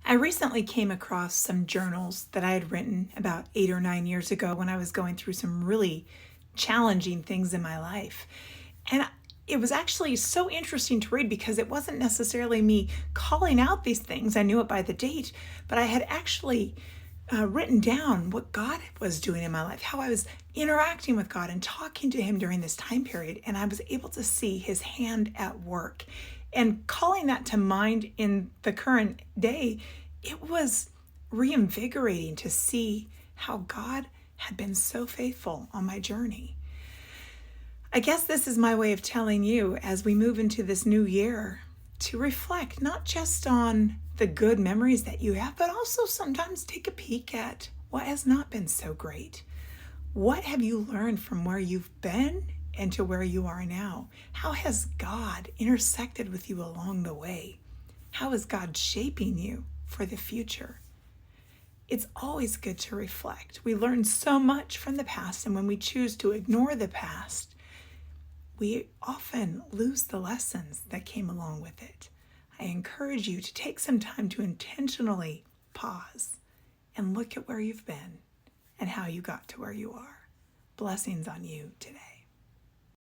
I recently came across some journals that I had written about 8 or 9 years ago when I was going through some really challenging things in my life. And it was actually so interesting to read because it wasn't necessarily me calling out these things. I knew it by the date, but I had actually written down what God was doing in my life, how I was interacting with God and talking to Him during this time period. And I was able to see His hand at work. And calling that to mind in the current day, it was reinvigorating to see how God had been so faithful on my journey. I guess this is my way of telling you as we move into this new year to reflect not just on the good memories that you have, but also sometimes take a peek at what has not been so great. What have you learned from where you've been and to where you are now? How has God intersected with you along the way? How is God shaping you for the future? It's always good to reflect. We learn so much from the past, and when we choose to ignore the past, we often lose the lessons that came along with it. I encourage you to take some time to intentionally pause and look at where you've been and how you got to where you are. Blessings on you today.